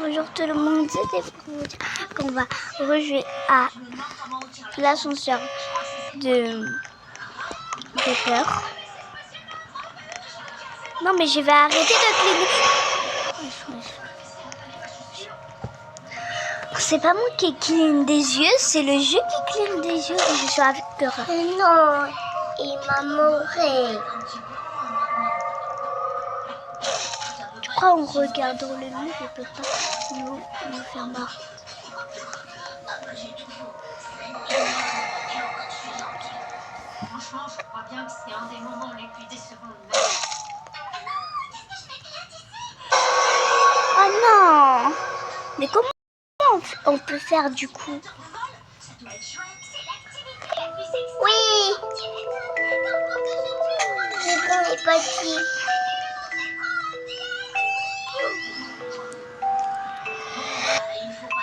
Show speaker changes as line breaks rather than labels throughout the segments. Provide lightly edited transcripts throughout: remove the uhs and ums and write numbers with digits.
Bonjour tout le monde, c'était pour vous dire qu'on va rejouer à l'ascenseur de peur. Non mais je vais arrêter de cligner. C'est pas moi qui cligne des yeux, c'est le jeu qui cligne des yeux et je suis avec peur.
Non, il m'a mouré.
Je crois en regardant le mur, il peut pas nous faire marre.
Franchement, je crois bien que c'est un des moments les plus décevants de ma vie.
Oh non! Mais comment on peut faire du coup?
Oui. C'est bon, il est parti.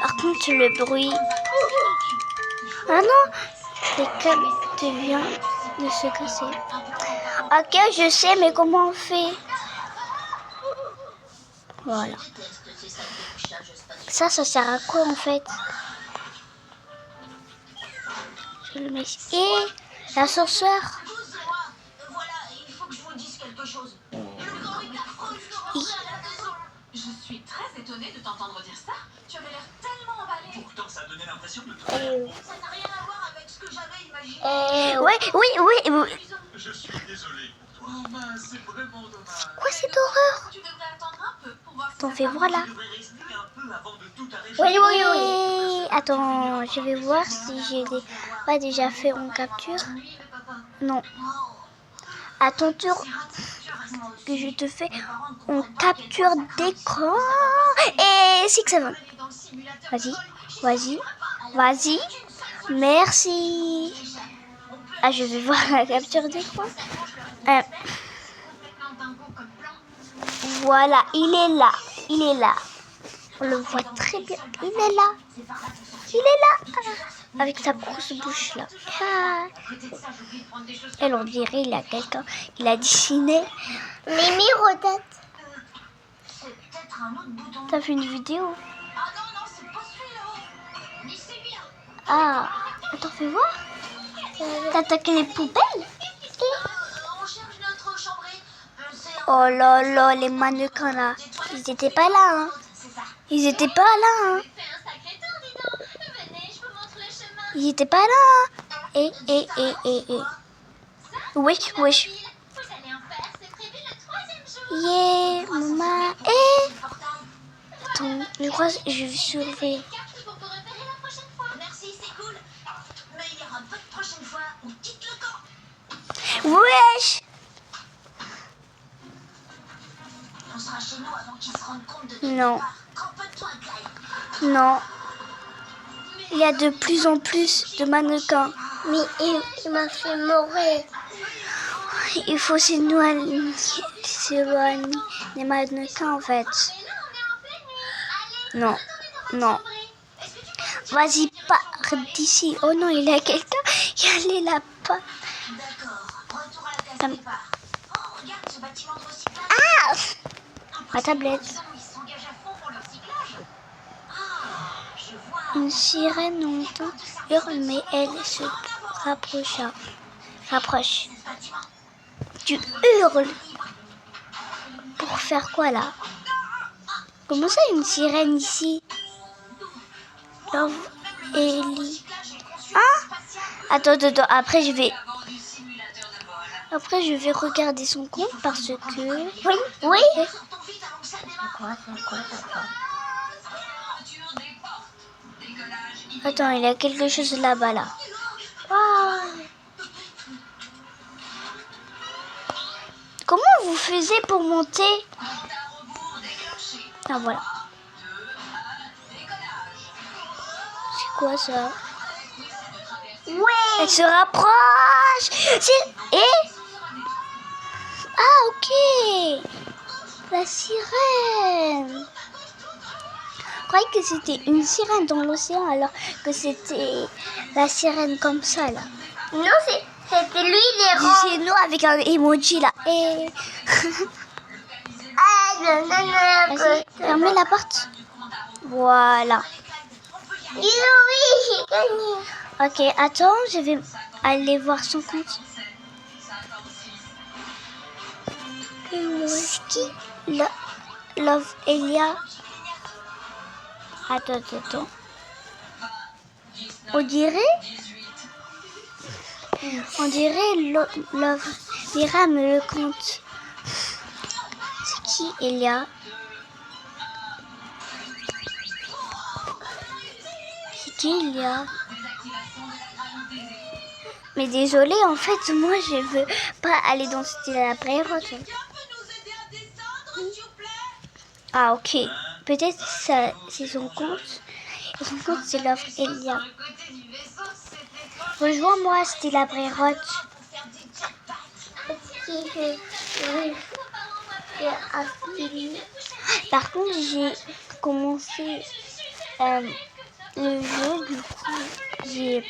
Par contre, le bruit... Ah non! Les câbles viennent de se casser. Ok, je sais, mais comment on fait? Voilà. Ça sert à quoi en fait? Je le mets ici. Et l'ascenseur.
Voilà, il faut que je vous dise quelque chose. Le bruit affreux à la maison. Je suis très étonnée de t'entendre dire ça. Tu avais l'air tellement emballée.
Pourtant, ça donnait l'impression de
Ça n'a rien à voir avec ce que j'avais imaginé.
Oui.
Je suis désolé pour toi. Oh mince, c'est vraiment dommage.
Quoi cette horreur?
Tu devrais attendre un peu pour voir si
T'en
ça
fais
va.
voir là.
Tu devrais rester un peu avant de tout arrêter.
Oui. Attends, je vais voir si j'ai pas déjà fait en capture. Non. À ton tour que je te fais en capture d'écran. Et 6 secondes. Vas-y. Merci. Ah, je vais voir la capture d'écran. Voilà, il est là. On le voit très bien. Il est là. Avec sa grosse bouche là. Ah. Elle, on dirait, il a quelqu'un. Il a dessiné.
Mimi Rodette.
C'est peut-être un autre bouton.
T'as fait une vidéo?
Ah non, c'est pas celui-là. Mais c'est bien.
Ah, attends, fais voir. T'as attaqué les poubelles?
On cherche notre chambrée.
Oh là, les mannequins là. Ils étaient pas là, hein. Ils étaient pas là, hein. Ils étaient pas là. Et. Wesh. Yeah, maman. Attends, je crois que je vais surveiller.
Merci, c'est cool. Mais il y aura pas de prochaine fois où dites-le quand.
Wesh.
On sera chez nous avant qu'ils se rendent compte de tout.
Non.
Campe-toi, Clyde.
Non. Il y a de plus en plus de mannequins.
Mais il m'a fait mourir.
Il faut s'éloigner des mannequins en fait. Non. Vas-y, pars d'ici. Oh non, il y a quelqu'un qui allait là-bas.
D'accord. Retour à la case départ. Oh, regarde ce bâtiment de recyclage.
Ah, ma tablette.
Ils s'engagent à fond pour leur cyclage. Ah, je vois.
Une sirène entend hurle, mais elle se rapproche. Tu hurles. Pour faire quoi là? Comment ça une sirène ici? Love Ellie. Hein? Attends. Après je vais regarder son compte parce que... Oui. Attends, il y a quelque chose là-bas là. Wow. Comment vous faisiez pour monter? Ah voilà. C'est quoi ça?
Ouais.
Elle se rapproche. Et... Ah ok. La sirène. Je croyais que c'était une sirène dans l'océan alors que c'était la sirène comme ça là.
Non, c'était lui les rangs.
C'est nous avec un emoji là. Et...
Ah, non.
Vas-y, fermez la porte. Voilà.
Oui, j'ai gagné.
Ok, attends, je vais aller voir son compte. Ski, Love Elia. Attends. On dirait Love Elia, mais le compte. C'est qui Elia? C'est qui Elia? Mais désolé, en fait, moi, je veux pas aller dans Style à la Brairotte.
Quelqu'un peut nous aider à descendre, s'il vous plaît?
Ah, ok. Peut-être ça, c'est son compte. Et son compte, c'est Love Elia.
Le côté du vaisseau, c'était trop
Rejoins-moi, Style à Brairotte.
pour faire des jetpacks.
Est-ce que je affile?
Par contre, j'ai commencé le jeu, du coup, j'ai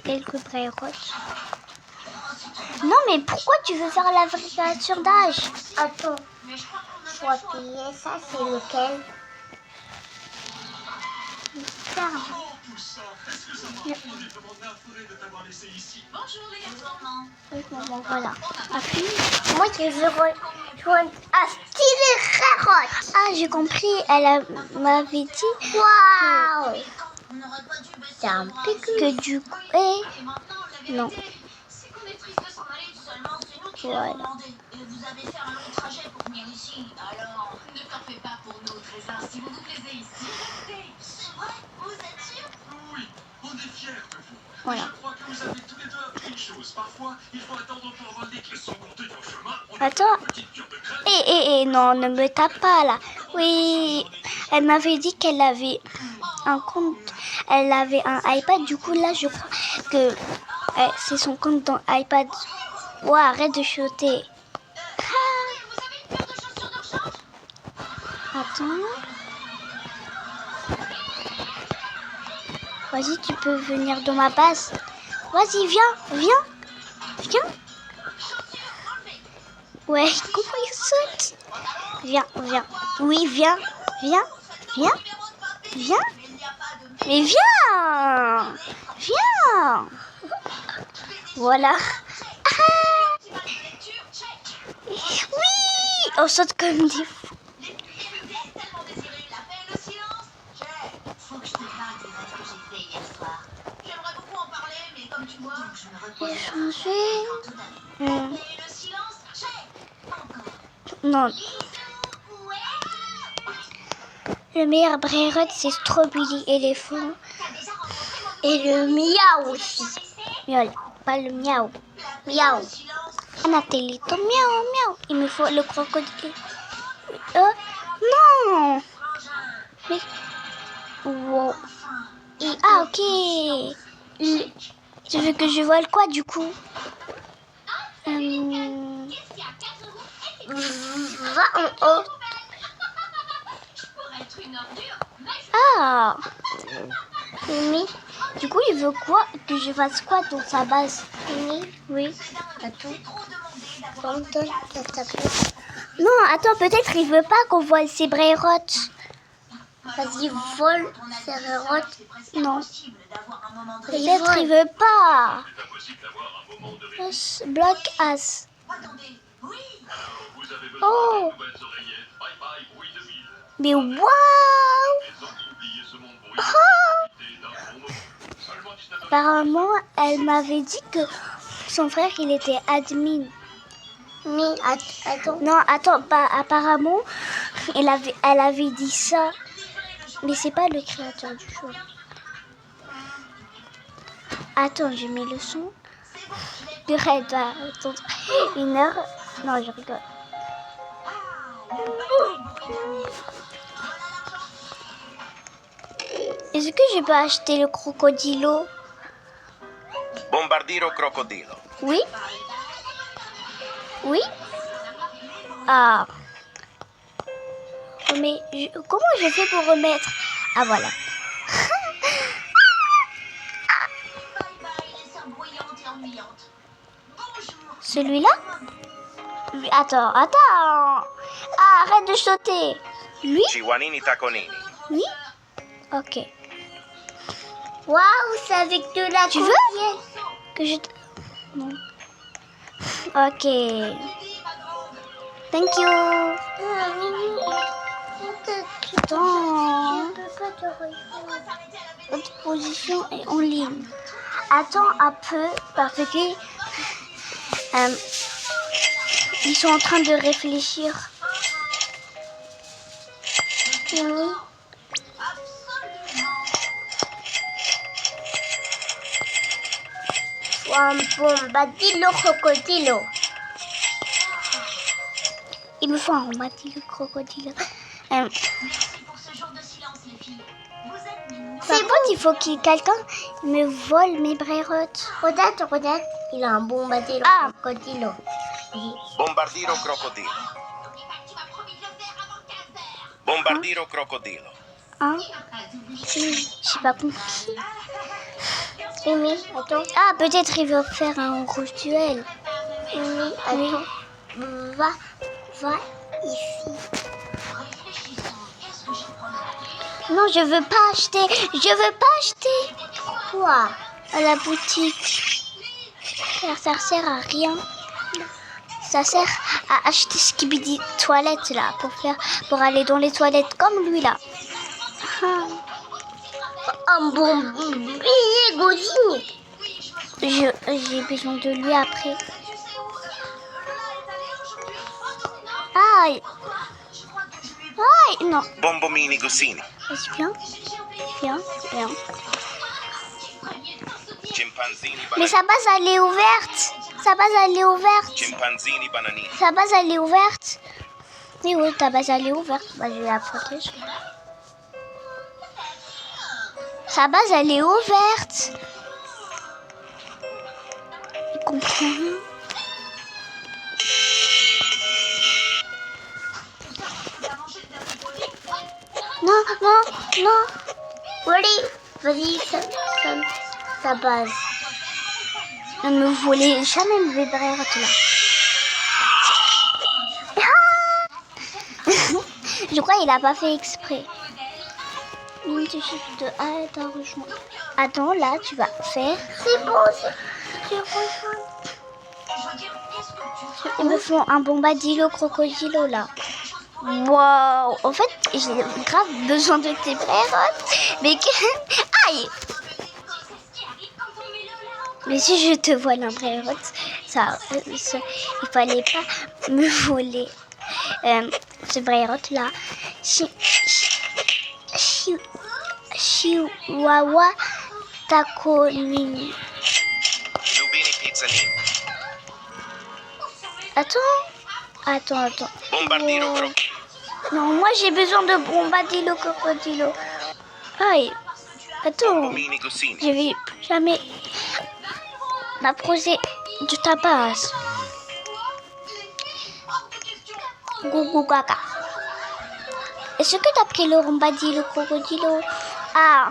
quelques Brairottes. Non, mais pourquoi tu veux faire la vérification d'âge?
Attends, je dois payer ça, c'est lequel?
Tiens.
Oh, Poussin, est-ce que ça va? On est vraiment navré de t'avoir laissé ici.
Bonjour les garçons.
Oui, maman, voilà. Appuie.
Moi, je veux rejoindre à Style Carotte.
Ah, j'ai compris. M'avait dit
Waouh!
On n'aurait pas dû baisser
C'est un
le bras.
pic.
que du coup...
Et maintenant, la
Non.
vérité, c'est qu'on est triste de s'en aller. Seulement, c'est nous qui
Voilà.
l'avons demandé. Et vous avez fait un long trajet pour venir ici. Alors, ne t'en fais pas pour nous, Trésor. Si vous vous plaisez ici, restez. C'est vrai? Vous êtes sûr?
Oui, on est fiers de vous.
Voilà.
Je crois que vous avez tous les deux appris une chose. Parfois, il faut attendre pour avoir des clés sans compter ton chemin. On a
Attends.
une petite cure de crème.
Non, ne me tape pas, là. Oui, elle m'avait dit qu'elle avait un compte. Elle avait un iPad. Du coup, là, je crois que c'est son compte dans iPad. Ouais, arrête de chuter.
Vous avez une paire de chaussures de rechange?
Attends. Vas-y, tu peux venir dans ma base. Vas-y, viens. Ouais, comment il saute? Viens. Oui, viens. Mais viens. Voilà. Ah. Oui, on saute comme des fous.
Tellement désiré. La paix et le silence? Faut que je te parle des rêves que j'ai fait hier soir. J'aimerais beaucoup en parler, mais comme tu vois, je me repose.
J'ai changé.
Tout à l'heure. La paix et le silence? Encore.
Non,
Bisous. Ouais.
le meilleur Brairotte, c'est Strawberry Éléphant.
T'as déjà rencontré mon
Et le miaou aussi. Miaou, pas le miaou. Miaou.
silence?
Anatelito, miaou. Il me faut le crocodile. Non. Mais... Wow. Ah, ok. Tu veux que je vole quoi, du coup?
Va en haut.
Pour être une ordure,
Ah. Mimi. Du coup, il veut quoi? Que je fasse quoi dans sa base?
Mimi,
Oui.
attends. Pardon, ça s'appelle.
Non, attends, peut-être il veut pas qu'on vole ses Brairottes.
Vas-y, vole, Carotte.
Non.
impossible d'avoir un moment de
Peut-être il veut pas.
C'est impossible d'avoir un moment de
Bloc as.
Attendez, oui.
Alors, vous avez besoin
Oh.
de nouvelles oreillettes. Bye bye, bruit de ville.
Mais waouh.
Maison, oubliez ce monde bruyant. Profitez d'un bon moment. Seulement 19
Apparemment, elle m'avait dit que son frère, il était admin.
Mais attends.
Non, attends, pas apparemment, elle avait dit ça. Mais c'est pas le créateur du jeu. Attends, je mets le son. Purée, doit attendre 1 heure. Non, je rigole. Est-ce que je peux acheter le crocodilo?
Bombardiro crocodilo.
Oui? Oui? Ah. Mais comment je fais pour remettre? Ah, voilà.
Bye bye, les sœurs bruyantes et ennuyantes. Bonjour.
Celui-là? Oui, attends. Ah, arrête de sauter. Lui?
Chihuanini taconini.
Oui? Ok.
Waouh, c'est avec de la
Tu veux
coquillette.
Que je... Non. Ok. Thank you. Attends. Votre position est en ligne. Attends un peu parce que ils sont en train de réfléchir.
Un bombadillo crocodilo.
Il me faut un armadillo crocodile.
Merci pour ce jour de silence, les filles. Vous êtes mignons.
Par contre, il faut que quelqu'un me vole mes brérottes.
Regarde, il a un bombadillo crocodilo.
Bombardiro crocodilo.
N'oublie pas que tu m'as promis de le faire avant 15h.
Bombardiro crocodilo.
Hein? J'ai pas compris.
Mimi, attends.
Ah, peut-être il veut faire un rouge duel.
Mimi, attends. Va ici.
Réfléchissons. Qu'est-ce que je prendrais?
Non, je veux pas acheter. Je veux pas acheter.
Quoi?
À la boutique. Ça sert à rien. Ça sert à acheter Skibidi toilette là pour aller dans les toilettes comme lui là. Ah.
Un bombillet Godin.
J'ai besoin de lui après.
Tu sais où Lola est allée aujourd'hui? Oh non,
Aïe.
pourquoi? Je crois que je lui ai...
Aïe, non.
Bombomini Gosini.
Vas-y, viens. Viens.
Chimpanzini
Mais
bananini.
sa base elle est ouverte. Sa base elle est ouverte.
Chimpanzini bananini.
Sa base elle est ouverte. Et oui, ta base elle est ouverte. Bah, je vais la protéger. Sa base elle est ouverte. Il comprend rien. Non.
Allez, vas-y, sa base.
Ne me volez jamais mes brérottes là. Je crois qu'il a pas fait exprès. Non, tu chiffres de A à rejoindre. Attends, là, tu vas faire.
C'est bon, je rejoins.
Je veux dire, qu'est-ce que tu ferais?
Ils me font un bombadillo crocodilo là. Wow. En fait, j'ai grave besoin de tes brérottes. Mais que... Aïe. Mais si je te vole un brérotte, il fallait pas me voler ce brérotte là. Chihuahua taconini.
Lubini pizzanini.
Attends.
Bombardiro
Wow.
crocodilo.
Non, moi j'ai besoin de bombadillo crocodilo. Aïe. Attends.
Bombomini Gosini.
Je vais plus jamais m'approcher de ta base. Gougou gaga. Est-ce que t'as pris le bombadillo crocodilo? Ah.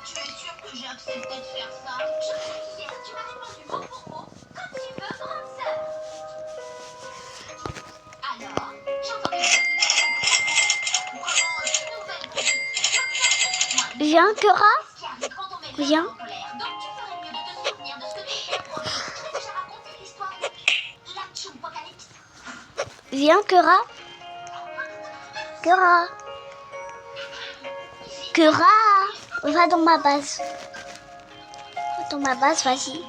Tu es sûre que j'ai accepté de faire ça? Je suis sûre, tu m'as répondu mot pour mot, comme tu veux, grande sœur. Alors, j'entends bien.
Viens, Cora.
Qui arrive quand on met
Viens.
en colère. Donc tu ferais mieux de te souvenir de ce que tu t'es promis. Je t'ai déjà raconté l'histoire de la Choupocalypse.
Viens, Cora. Va dans ma base. Vas-y.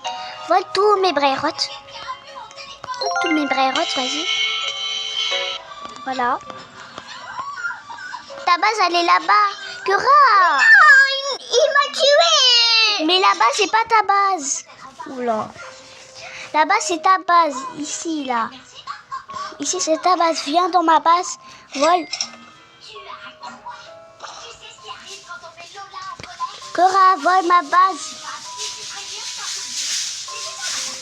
Vole tous mes brérottes. Vas-y. Voilà. Ta base, elle est là-bas. Cora.
Il m'a tué.
Mais là-bas, c'est pas ta base. Oula. Là-bas, c'est ta base. Ici, là. Ici, c'est ta base. Viens dans ma base. Vole.
Tu as quoi? Tu sais ce qui arrive quand on met Lola en colère?
Cora, vole ma base.